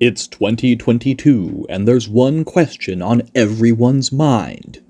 It's 2022, and there's one question on everyone's mind.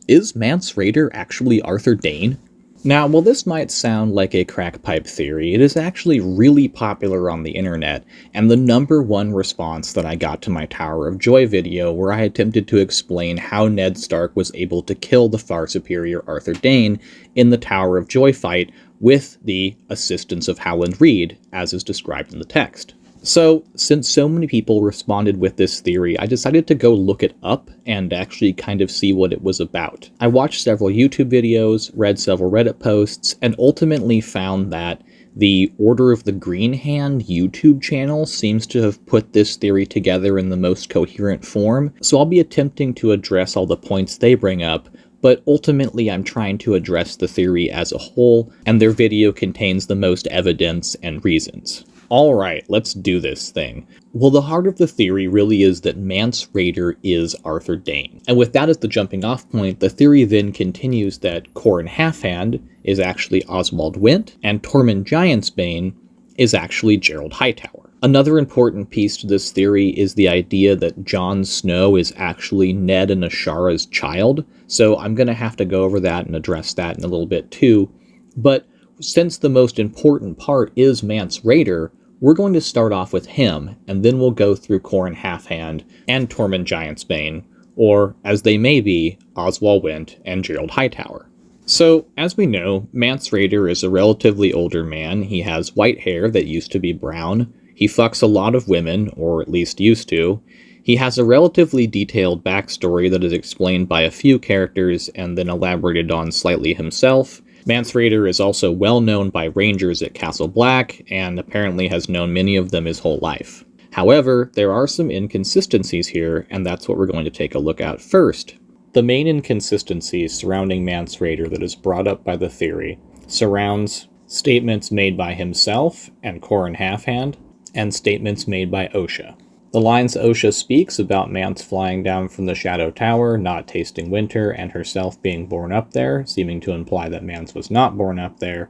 Is Mance Rayder actually Arthur Dayne? Now, while this might sound like a crackpipe theory, it is actually really popular on the internet, and the #1 response that I got to my Tower of Joy video where I attempted to explain how Ned Stark was able to kill the far superior Arthur Dayne in the Tower of Joy fight with the assistance of Howland Reed, as is described in the text. So, since so many people responded with this theory, I decided to go look it up and actually kind of see what it was about. I watched several YouTube videos, read several Reddit posts, and ultimately found that the Order of the Green Hand YouTube channel seems to have put this theory together in the most coherent form, so I'll be attempting to address all the points they bring up, but ultimately I'm trying to address the theory as a whole, and their video contains the most evidence and reasons. Alright, let's do this thing. Well, the heart of the theory really is that Mance Rayder is Arthur Dayne. And with that as the jumping off point, the theory then continues that Qhorin Halfhand is actually Oswald Wint, and Tormund Giantsbane is actually Gerald Hightower. Another important piece to this theory is the idea that Jon Snow is actually Ned and Ashara's child, so I'm going to have to go over that and address that in a little bit too. But since the most important part is Mance Rayder, we're going to start off with him, and then we'll go through Qhorin Halfhand and Tormund Giantsbane, or, as they may be, Oswald Wint and Gerald Hightower. So, as we know, Mance Rayder is a relatively older man. He has white hair that used to be brown. He fucks a lot of women, or at least used to. He has a relatively detailed backstory that is explained by a few characters and then elaborated on slightly himself. Mance Rayder is also well known by rangers at Castle Black, and apparently has known many of them his whole life. However, there are some inconsistencies here, and that's what we're going to take a look at first. The main inconsistency surrounding Mance Rayder that is brought up by the theory surrounds statements made by himself and Qhorin Halfhand, and statements made by Osha. The lines Osha speaks about Mance flying down from the Shadow Tower, not tasting winter, and herself being born up there, seeming to imply that Mance was not born up there,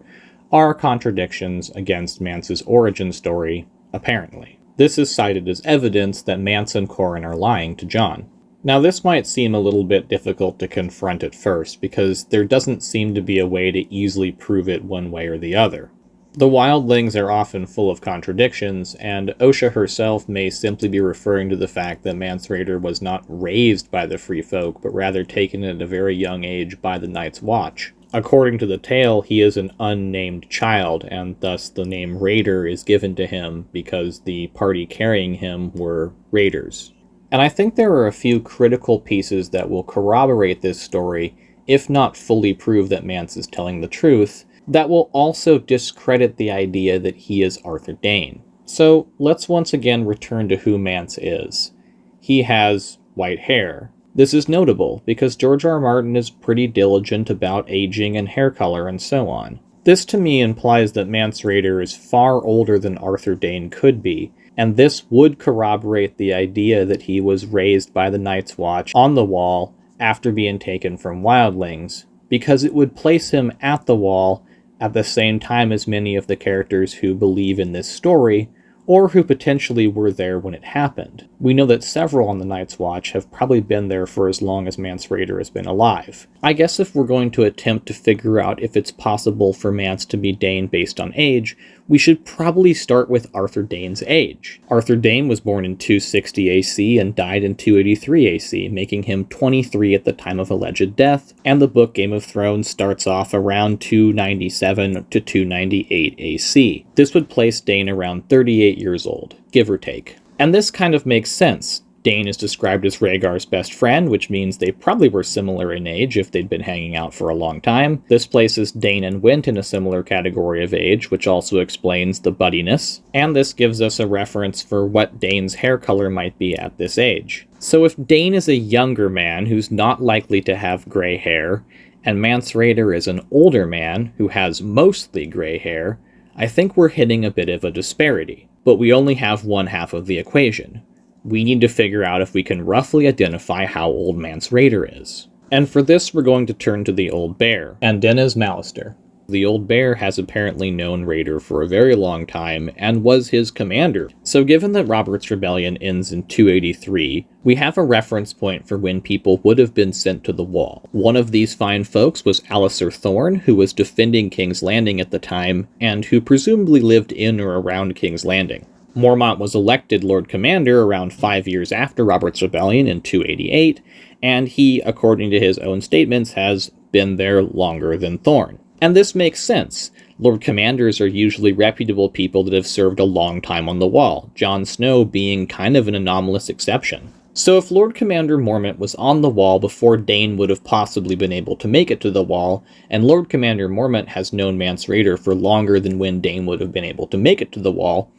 are contradictions against Mance's origin story, apparently. This is cited as evidence that Mance and Qhorin are lying to Jon. Now, this might seem a little bit difficult to confront at first, because there doesn't seem to be a way to easily prove it one way or the other. The wildlings are often full of contradictions, and Osha herself may simply be referring to the fact that Mance Rayder was not raised by the Free Folk, but rather taken at a very young age by the Night's Watch. According to the tale, he is an unnamed child, and thus the name Rayder is given to him because the party carrying him were raiders. And I think there are a few critical pieces that will corroborate this story, if not fully prove that Mance is telling the truth, that will also discredit the idea that he is Arthur Dayne. So let's once again return to who Mance is. He has white hair. This is notable because George R. R. Martin is pretty diligent about aging and hair color and so on. This to me implies that Mance Rayder is far older than Arthur Dayne could be, and this would corroborate the idea that he was raised by the Night's Watch on the Wall after being taken from wildlings, because it would place him at the Wall at the same time as many of the characters who believe in this story, or who potentially were there when it happened. We know that several on the Night's Watch have probably been there for as long as Mance Rayder has been alive. I guess if we're going to attempt to figure out if it's possible for Mance to be Dayne based on age, we should probably start with Arthur Dayne's age. Arthur Dayne was born in 260 AC and died in 283 AC, making him 23 at the time of alleged death, and the book Game of Thrones starts off around 297 to 298 AC. This would place Dayne around 38 years old, give or take. And this kind of makes sense. Dayne is described as Rhaegar's best friend, which means they probably were similar in age if they'd been hanging out for a long time. This places Dayne and Wint in a similar category of age, which also explains the buddiness. And this gives us a reference for what Dayne's hair color might be at this age. So if Dayne is a younger man who's not likely to have gray hair, and Mance Rayder is an older man who has mostly gray hair, I think we're hitting a bit of a disparity. But we only have one half of the equation. We need to figure out if we can roughly identify how old Mance Rayder is. And for this, we're going to turn to the Old Bear, and Denys Mallister. The Old Bear has apparently known Rayder for a very long time and was his commander. So given that Robert's Rebellion ends in 283, we have a reference point for when people would have been sent to the Wall. One of these fine folks was Alistair Thorne, who was defending King's Landing at the time, and who presumably lived in or around King's Landing. Mormont was elected Lord Commander around 5 years after Robert's Rebellion in 288, and he, according to his own statements, has been there longer than Thorne. And this makes sense. Lord Commanders are usually reputable people that have served a long time on the Wall, Jon Snow being kind of an anomalous exception. So if Lord Commander Mormont was on the Wall before Dayne would have possibly been able to make it to the Wall, and Lord Commander Mormont has known Mance Rayder for longer than when Dayne would have been able to make it to the Wall,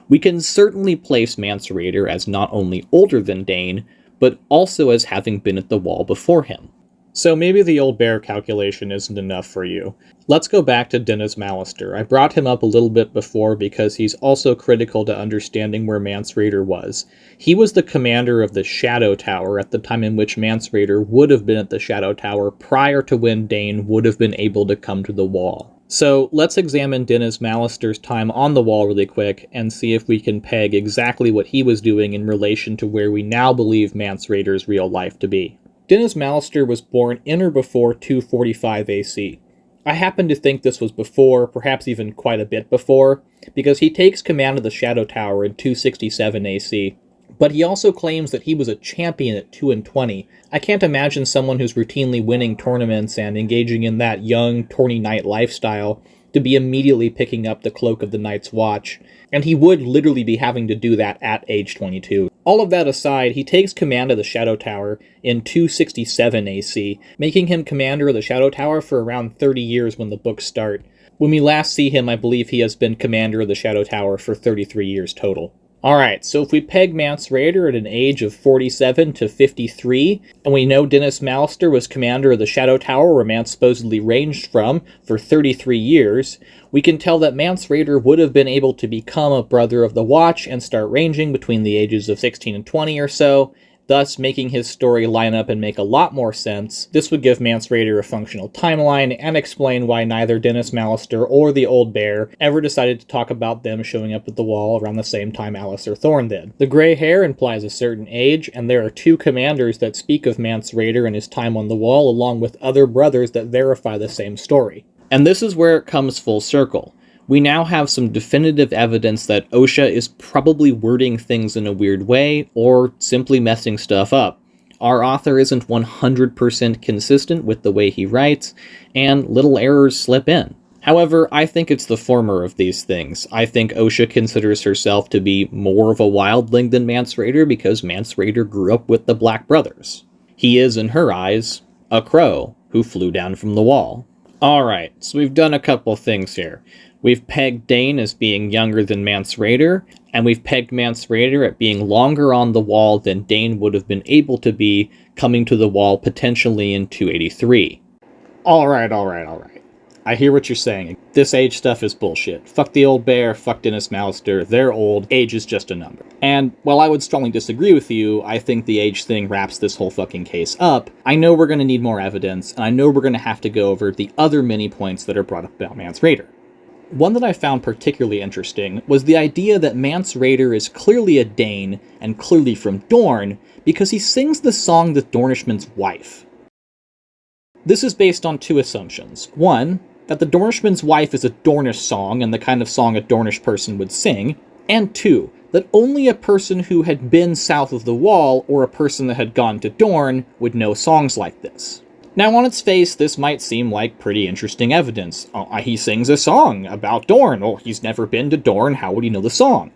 we can certainly place Mance Rayder as not only older than Dayne, but also as having been at the Wall before him. So maybe the Old Bear calculation isn't enough for you. Let's go back to Dennis Mallister. I brought him up a little bit before because he's also critical to understanding where Mance Rayder was. He was the commander of the Shadow Tower at the time in which Mance Rayder would have been at the Shadow Tower prior to when Dayne would have been able to come to the Wall. So let's examine Dennis Mallister's time on the Wall really quick and see if we can peg exactly what he was doing in relation to where we now believe Mance Rayder's real life to be. Dennis Mallister was born in or before 245 AC. I happen to think this was before, perhaps even quite a bit before, because he takes command of the Shadow Tower in 267 AC, but he also claims that he was a champion at 2-20. I can't imagine someone who's routinely winning tournaments and engaging in that young, tourney knight lifestyle to be immediately picking up the Cloak of the Night's Watch, and he would literally be having to do that at age 22. All of that aside, he takes command of the Shadow Tower in 267 AC, making him commander of the Shadow Tower for around 30 years when the books start. When we last see him, I believe he has been commander of the Shadow Tower for 33 years total. Alright, so if we peg Mance Rayder at an age of 47 to 53, and we know Dennis Mallister was commander of the Shadow Tower where Mance supposedly ranged from for 33 years, we can tell that Mance Rayder would have been able to become a Brother of the Watch and start ranging between the ages of 16 and 20 or so, thus making his story line up and make a lot more sense. This would give Mance Rayder a functional timeline and explain why neither Dennis Mallister or the Old Bear ever decided to talk about them showing up at the Wall around the same time Alistair Thorne did. The gray hair implies a certain age, and there are two commanders that speak of Mance Rayder and his time on the Wall along with other brothers that verify the same story. And this is where it comes full circle. We now have some definitive evidence that Osha is probably wording things in a weird way, or simply messing stuff up. Our author isn't 100% consistent with the way he writes, and little errors slip in. However, I think it's the former of these things. I think Osha considers herself to be more of a wildling than Mance Rayder because Mance Rayder grew up with the Black Brothers. He is, in her eyes, a crow who flew down from the Wall. Alright, so we've done a couple things here. We've pegged Dayne as being younger than Mance Rayder, and we've pegged Mance Rayder at being longer on the Wall than Dayne would have been able to be coming to the Wall potentially in 283. Alright. I hear what you're saying. This age stuff is bullshit. Fuck the Old Bear, fuck Dennis Mallister, they're old, age is just a number. And while I would strongly disagree with you, I think the age thing wraps this whole fucking case up. I know we're going to need more evidence, and I know we're going to have to go over the other many points that are brought up about Mance Rayder. One that I found particularly interesting was the idea that Mance Rayder is clearly a Dayne, and clearly from Dorne, because he sings the song The Dornishman's Wife. This is based on two assumptions. One, that The Dornishman's Wife is a Dornish song and the kind of song a Dornish person would sing, and two, that only a person who had been south of the Wall or a person that had gone to Dorne would know songs like this. Now, on its face, this might seem like pretty interesting evidence. He sings a song about Dorne. Oh, he's never been to Dorne, how would he know the song?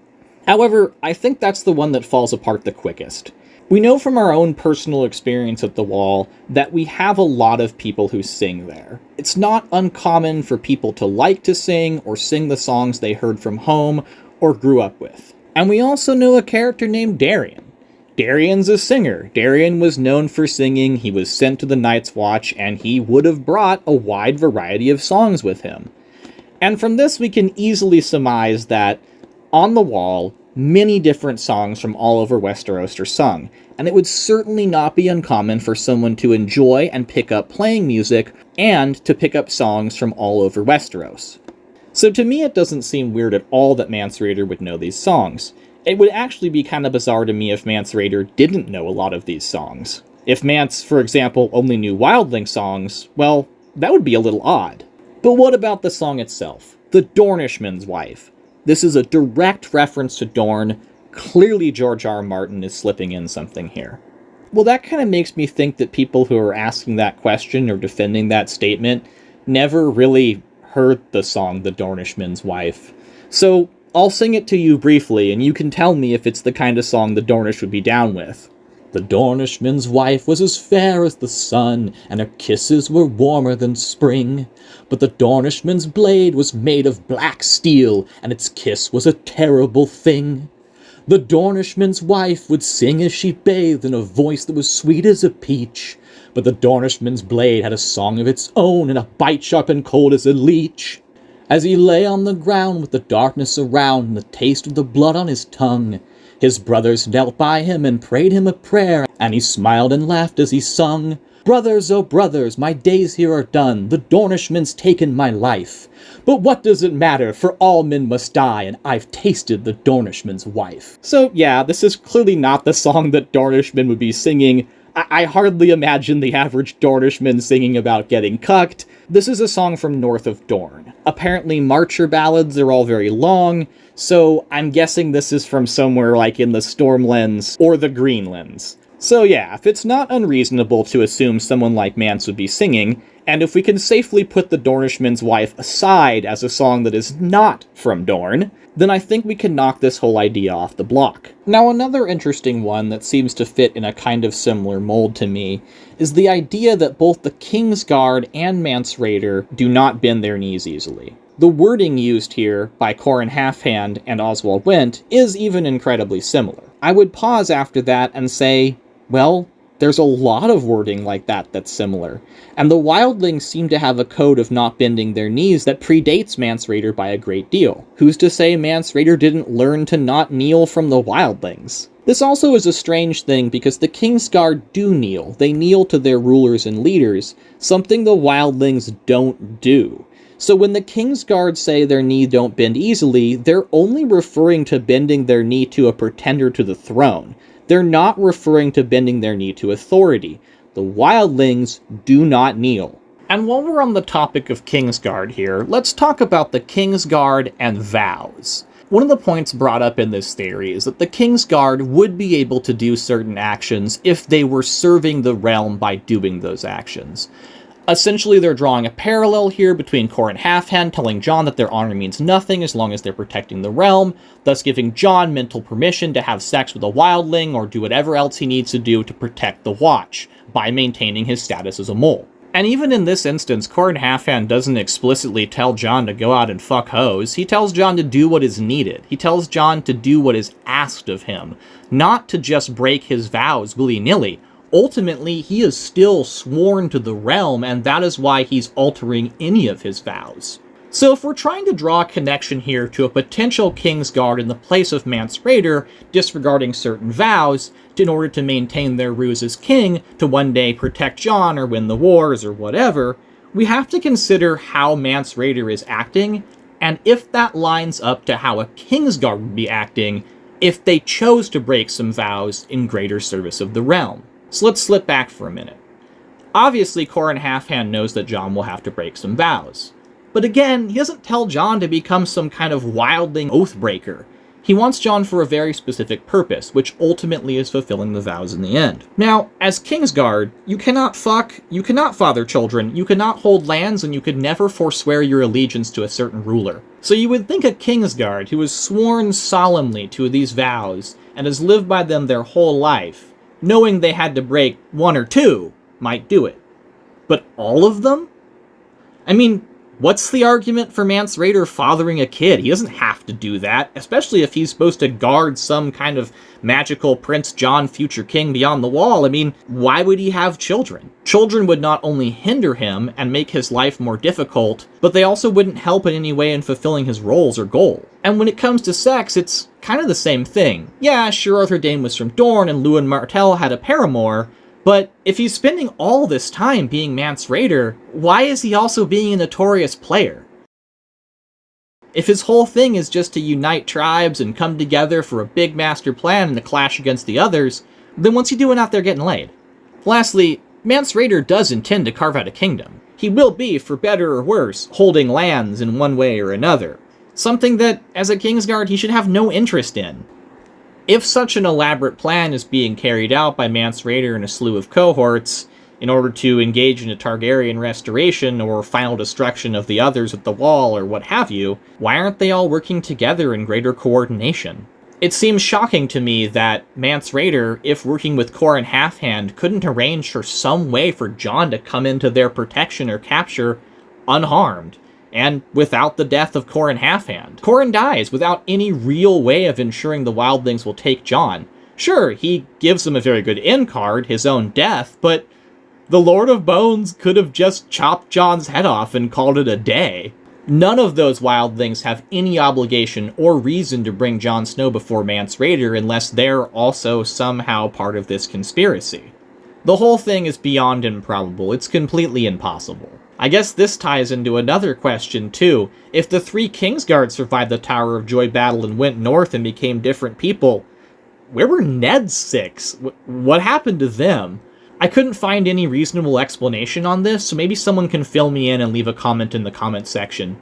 However, I think that's the one that falls apart the quickest. We know from our own personal experience at the Wall that we have a lot of people who sing there. It's not uncommon for people to like to sing or sing the songs they heard from home or grew up with. And we also know a character named Darian. Darian's a singer. Darian was known for singing, he was sent to the Night's Watch, and he would have brought a wide variety of songs with him. And from this we can easily surmise that, on the Wall, many different songs from all over Westeros are sung, and it would certainly not be uncommon for someone to enjoy and pick up playing music and to pick up songs from all over Westeros. So to me, it doesn't seem weird at all that Mance Rayder would know these songs. It would actually be kind of bizarre to me if Mance Rayder didn't know a lot of these songs. If Mance, for example, only knew Wildling songs, well, that would be a little odd. But what about the song itself? The Dornishman's Wife. This is a direct reference to Dorne. Clearly George R. R. Martin is slipping in something here. Well, that kind of makes me think that people who are asking that question or defending that statement never really heard the song The Dornishman's Wife. So I'll sing it to you briefly, and you can tell me if it's the kind of song the Dornish would be down with. The Dornishman's wife was as fair as the sun, and her kisses were warmer than spring. But the Dornishman's blade was made of black steel, and its kiss was a terrible thing. The Dornishman's wife would sing as she bathed in a voice that was sweet as a peach. But the Dornishman's blade had a song of its own, and a bite sharp and cold as a leech. As he lay on the ground with the darkness around and the taste of the blood on his tongue, his brothers knelt by him and prayed him a prayer, and he smiled and laughed as he sung, "Brothers, oh brothers, my days here are done, the Dornishman's taken my life. But what does it matter, for all men must die, and I've tasted the Dornishman's wife." So yeah, this is clearly not the song that Dornishman would be singing. I hardly imagine the average Dornishman singing about getting cucked. This is a song from north of Dorne. Apparently Marcher ballads are all very long, so I'm guessing this is from somewhere like in the Stormlands or the Greenlands. So yeah, if it's not unreasonable to assume someone like Mance would be singing, and if we can safely put the Dornishman's wife aside as a song that is not from Dorne, then I think we can knock this whole idea off the block. Now, another interesting one that seems to fit in a kind of similar mold to me is the idea that both the Kingsguard and Mance Rayder do not bend their knees easily. The wording used here by Qhorin Halfhand and Oswald Whent is even incredibly similar. I would pause after that and say, well, there's a lot of wording like that that's similar, and the Wildlings seem to have a code of not bending their knees that predates Mance Rayder by a great deal. Who's to say Mance Rayder didn't learn to not kneel from the Wildlings? This also is a strange thing because the Kingsguard do kneel. They kneel to their rulers and leaders, something the Wildlings don't do. So when the Kingsguard say their knee don't bend easily, they're only referring to bending their knee to a pretender to the throne. They're not referring to bending their knee to authority. The Wildlings do not kneel. And while we're on the topic of Kingsguard here, let's talk about the Kingsguard and vows. One of the points brought up in this theory is that the Kingsguard would be able to do certain actions if they were serving the realm by doing those actions. Essentially, they're drawing a parallel here between Qhorin Halfhand telling Jon that their honor means nothing as long as they're protecting the realm, thus giving Jon mental permission to have sex with a wildling or do whatever else he needs to do to protect the Watch, by maintaining his status as a mole. And even in this instance, Qhorin Halfhand doesn't explicitly tell Jon to go out and fuck hoes. He tells Jon to do what is needed. He tells Jon to do what is asked of him, not to just break his vows willy-nilly. Ultimately, he is still sworn to the realm, and that is why he's altering any of his vows. So if we're trying to draw a connection here to a potential Kingsguard in the place of Mance Rayder disregarding certain vows in order to maintain their ruse as king to one day protect Jon or win the wars or whatever, we have to consider how Mance Rayder is acting, and if that lines up to how a Kingsguard would be acting if they chose to break some vows in greater service of the realm. So let's slip back for a minute. Obviously, Qhorin Halfhand knows that Jon will have to break some vows. But again, he doesn't tell Jon to become some kind of wildling oathbreaker. He wants Jon for a very specific purpose, which ultimately is fulfilling the vows in the end. Now, as Kingsguard, you cannot fuck, you cannot father children, you cannot hold lands, and you could never forswear your allegiance to a certain ruler. So you would think a Kingsguard who has sworn solemnly to these vows and has lived by them their whole life, knowing they had to break one or two, might do it. But all of them? I mean, what's the argument for Mance Rayder fathering a kid? He doesn't have to do that, especially if he's supposed to guard some kind of magical Prince Jon future king beyond the wall. I mean, why would he have children? Children would not only hinder him and make his life more difficult, but they also wouldn't help in any way in fulfilling his roles or goal. And when it comes to sex, it's kind of the same thing. Yeah, sure, Arthur Dayne was from Dorne and Lewin Martell had a paramour, But if he's spending all this time being Mance Rayder, why is he also being a notorious player? If his whole thing is just to unite tribes and come together for a big master plan and to clash against the others, then what's he doing out there getting laid? Lastly, Mance Rayder does intend to carve out a kingdom. He will be, for better or worse, holding lands in one way or another. Something that, as a Kingsguard, he should have no interest in. If such an elaborate plan is being carried out by Mance Rayder and a slew of cohorts, in order to engage in a Targaryen restoration or final destruction of the others at the Wall or what have you, why aren't they all working together in greater coordination? It seems shocking to me that Mance Rayder, if working with Qhorin Halfhand, couldn't arrange for some way for Jon to come into their protection or capture unharmed, and without the death of Qhorin Halfhand. Qhorin dies without any real way of ensuring the wildlings will take Jon. Sure, he gives them a very good end card, his own death, but the Lord of Bones could have just chopped Jon's head off and called it a day. None of those wildlings have any obligation or reason to bring Jon Snow before Mance Rayder unless they're also somehow part of this conspiracy. The whole thing is beyond improbable. It's completely impossible. I guess this ties into another question, too. If the 3 Kingsguards survived the Tower of Joy battle and went north and became different people, where were Ned's 6? What happened to them? I couldn't find any reasonable explanation on this, so maybe someone can fill me in and leave a comment in the comment section.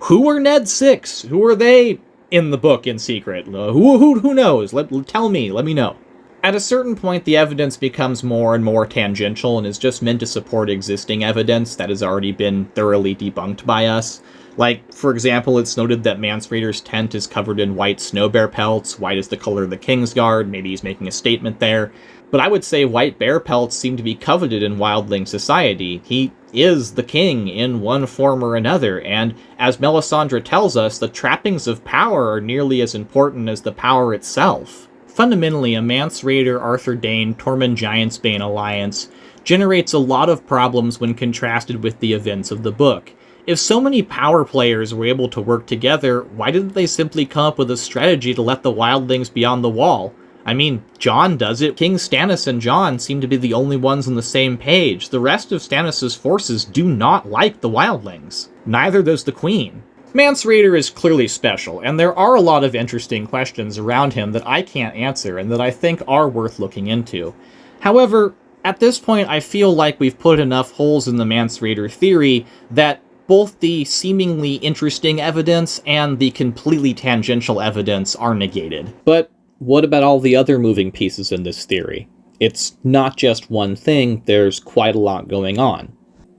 Who were Ned's 6? Who are they in the book in secret? Who knows? Tell me, let me know. At a certain point, the evidence becomes more and more tangential and is just meant to support existing evidence that has already been thoroughly debunked by us. Like, for example, it's noted that Mance Rayder's tent is covered in white snow bear pelts. White is the color of the Kingsguard. Maybe he's making a statement there. But I would say white bear pelts seem to be coveted in wildling society. He is the king in one form or another, and as Melisandre tells us, the trappings of power are nearly as important as the power itself. Fundamentally, a Mance Rayder, Arthur Dayne, Tormund Giantsbane alliance generates a lot of problems when contrasted with the events of the book. If so many power players were able to work together, why didn't they simply come up with a strategy to let the wildlings be on the wall? I mean, Jon does it. King Stannis and Jon seem to be the only ones on the same page. The rest of Stannis' forces do not like the wildlings. Neither does the Queen. Mance Rayder is clearly special, and there are a lot of interesting questions around him that I can't answer and that I think are worth looking into. However, at this point I feel like we've put enough holes in the Mance Rayder theory that both the seemingly interesting evidence and the completely tangential evidence are negated. But what about all the other moving pieces in this theory? It's not just one thing, there's quite a lot going on.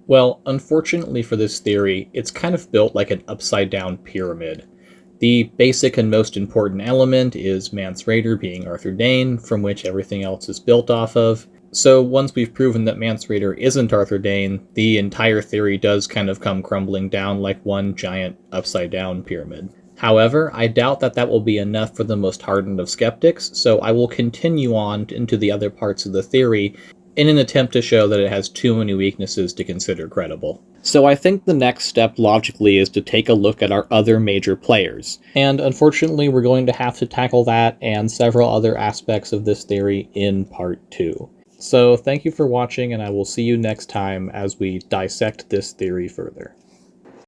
Well, unfortunately for this theory, it's kind of built like an upside-down pyramid. The basic and most important element is Mance Rayder being Arthur Dayne, from which everything else is built off of. So once we've proven that Mance Rayder isn't Arthur Dayne, the entire theory does kind of come crumbling down like one giant upside-down pyramid. However, I doubt that that will be enough for the most hardened of skeptics, so I will continue on into the other parts of the theory in an attempt to show that it has too many weaknesses to consider credible. So I think the next step logically is to take a look at our other major players, and unfortunately we're going to have to tackle that and several other aspects of this theory in part 2. So thank you for watching, and I will see you next time as we dissect this theory further.